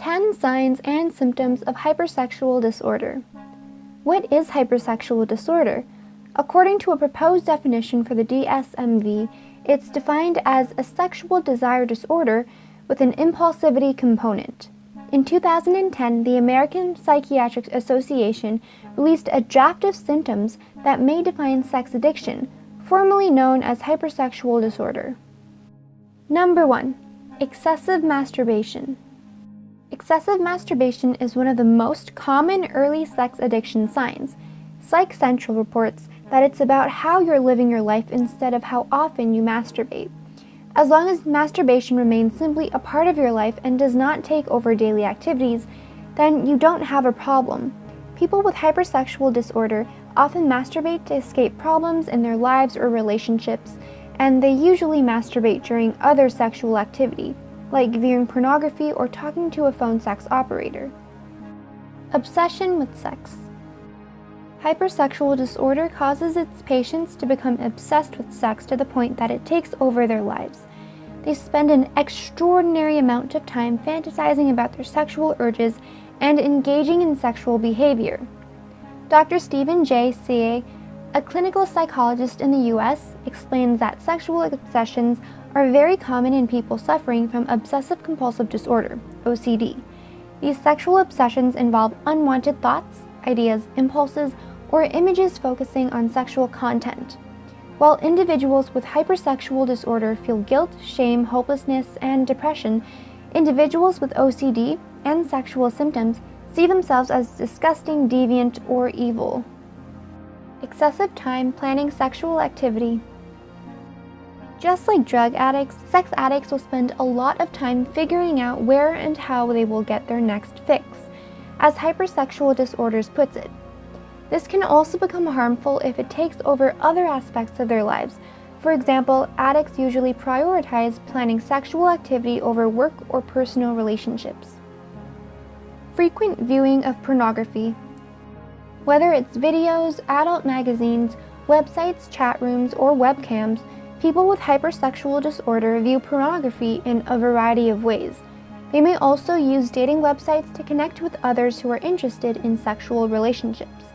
10 signs and symptoms of hypersexual disorder. What is hypersexual disorder? According to a proposed definition for the DSM-V, it's defined as a sexual desire disorder with an impulsivity component. In 2010, the American Psychiatric Association released a draft of symptoms that may define sex addiction, formerly known as hypersexual disorder. Number 1. Excessive masturbation. Excessive masturbation is one of the most common early sex addiction signs. Psych Central reports that it's about how you're living your life instead of how often you masturbate. As long as masturbation remains simply a part of your life and does not take over daily activities, then you don't have a problem. People with hypersexual disorder often masturbate to escape problems in their lives or relationships, and they usually masturbate during other sexual activity, like viewing pornography or talking to a phone sex operator. Obsession with sex. Hypersexual disorder causes its patients to become obsessed with sex to the point that it takes over their lives. They spend an extraordinary amount of time fantasizing about their sexual urges and engaging in sexual behavior. Dr. Stephen J. Surey, a clinical psychologist in the U.S., explains that sexual obsessions are very common in people suffering from obsessive-compulsive disorder, OCD. These sexual obsessions involve unwanted thoughts, ideas, impulses, or images focusing on sexual content. While individuals with hypersexual disorder feel guilt, shame, hopelessness, and depression, individuals with OCD and sexual symptoms see themselves as disgusting, deviant, or evil. Excessive time planning sexual activity. Just like drug addicts, sex addicts will spend a lot of time figuring out where and how they will get their next fix, as hypersexual disorders puts it. This can also become harmful if it takes over other aspects of their lives. For example, addicts usually prioritize planning sexual activity over work or personal relationships. Frequent viewing of pornography. Whether it's videos, adult magazines, websites, chat rooms, or webcams, people with hypersexual disorder view pornography in a variety of ways. They may also use dating websites to connect with others who are interested in sexual relationships.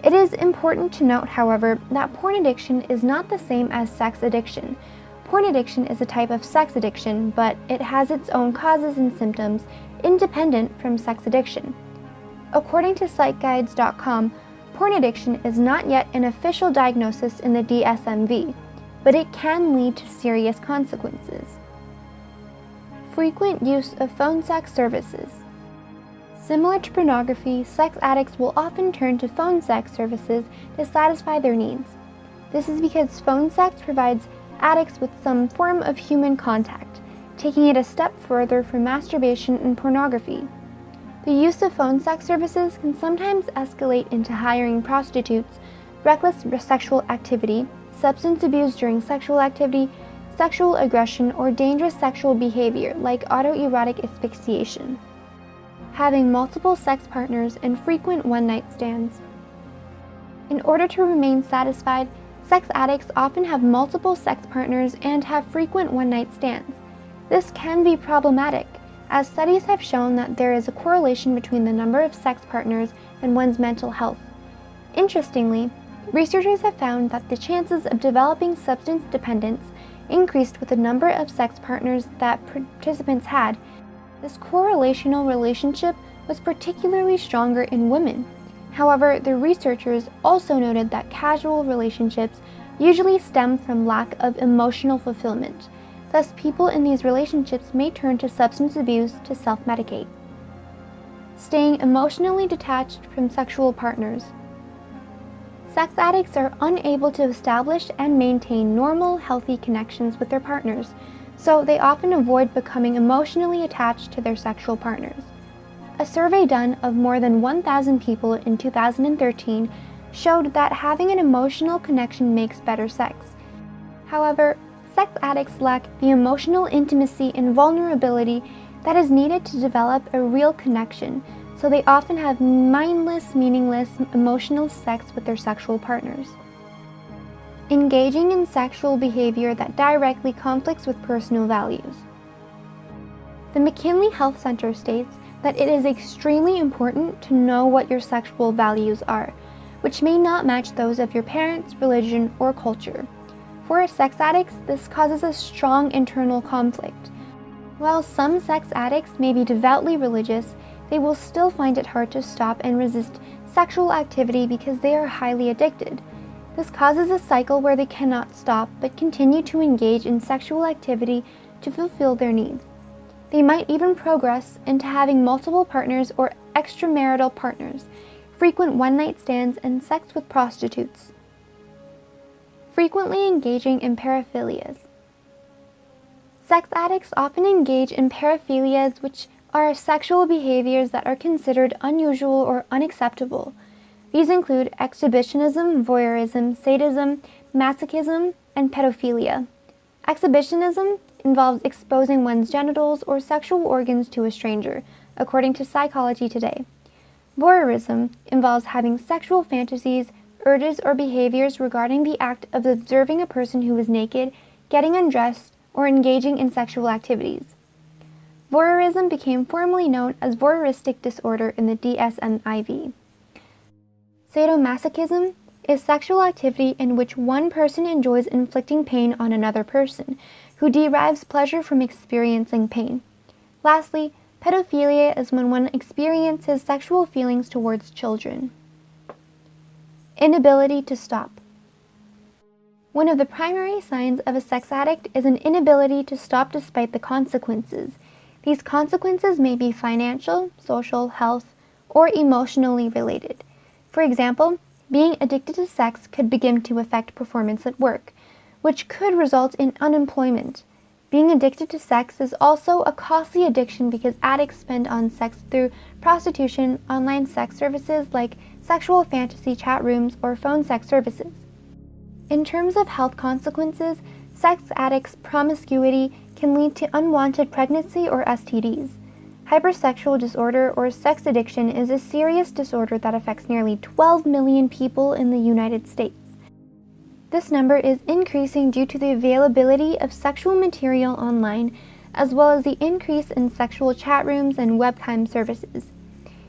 It is important to note, however, that porn addiction is not the same as sex addiction. Porn addiction is a type of sex addiction, but it has its own causes and symptoms independent from sex addiction. According to psychguides.com, porn addiction is not yet an official diagnosis in the DSM-V, but it can lead to serious consequences. Frequent use of phone sex services. Similar to pornography, sex addicts will often turn to phone sex services to satisfy their needs. This is because phone sex provides addicts with some form of human contact, taking it a step further from masturbation and pornography. The use of phone sex services can sometimes escalate into hiring prostitutes, reckless sexual activity, substance abuse during sexual activity, sexual aggression, or dangerous sexual behavior like autoerotic asphyxiation. Having multiple sex partners and frequent one-night stands. In order to remain satisfied, sex addicts often have multiple sex partners and have frequent one-night stands. This can be problematic, as studies have shown that there is a correlation between the number of sex partners and one's mental health. Interestingly, researchers have found that the chances of developing substance dependence increased with the number of sex partners that participants had. This correlational relationship was particularly stronger in women. However, the researchers also noted that casual relationships usually stem from lack of emotional fulfillment. Thus, people in these relationships may turn to substance abuse to self-medicate. Staying emotionally detached from sexual partners. Sex addicts are unable to establish and maintain normal, healthy connections with their partners, so they often avoid becoming emotionally attached to their sexual partners. A survey done of more than 1,000 people in 2013 showed that having an emotional connection makes better sex. However, sex addicts lack the emotional intimacy and vulnerability that is needed to develop a real connection, so they often have mindless, meaningless, emotional sex with their sexual partners. Engaging in sexual behavior that directly conflicts with personal values. The McKinley Health Center states that it is extremely important to know what your sexual values are, which may not match those of your parents, religion, or culture. For sex addicts, this causes a strong internal conflict. While some sex addicts may be devoutly religious, they will still find it hard to stop and resist sexual activity because they are highly addicted. This causes a cycle where they cannot stop but continue to engage in sexual activity to fulfill their needs. They might even progress into having multiple partners or extramarital partners, frequent one-night stands, and sex with prostitutes. Frequently engaging in paraphilias. Sex addicts often engage in paraphilias, which are sexual behaviors that are considered unusual or unacceptable. These include exhibitionism, voyeurism, sadism, masochism, and pedophilia. Exhibitionism involves exposing one's genitals or sexual organs to a stranger, according to Psychology Today. Voyeurism involves having sexual fantasies, urges, or behaviors regarding the act of observing a person who is naked, getting undressed, or engaging in sexual activities. Voyeurism became formally known as voyeuristic disorder in the DSM-V. Sadomasochism is sexual activity in which one person enjoys inflicting pain on another person, who derives pleasure from experiencing pain. Lastly, pedophilia is when one experiences sexual feelings towards children. Inability to stop. One of the primary signs of a sex addict is an inability to stop despite the consequences. These consequences may be financial, social, health, or emotionally related. For example, being addicted to sex could begin to affect performance at work, which could result in unemployment. Being addicted to sex is also a costly addiction because addicts spend on sex through prostitution, online sex services like sexual fantasy chat rooms, or phone sex services. In terms of health consequences, sex addicts' promiscuity can lead to unwanted pregnancy or STDs. Hypersexual disorder or sex addiction is a serious disorder that affects nearly 12 million people in the United States. This number is increasing due to the availability of sexual material online, as well as the increase in sexual chat rooms and webcam services.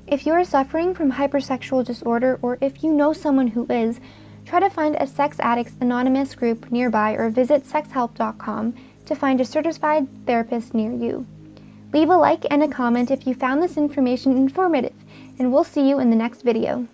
If you are suffering from hypersexual disorder, or if you know someone who is, try to find a Sex Addicts Anonymous group nearby or visit sexhelp.com to find a certified therapist near you. Leave a like and a comment if you found this information informative, and we'll see you in the next video.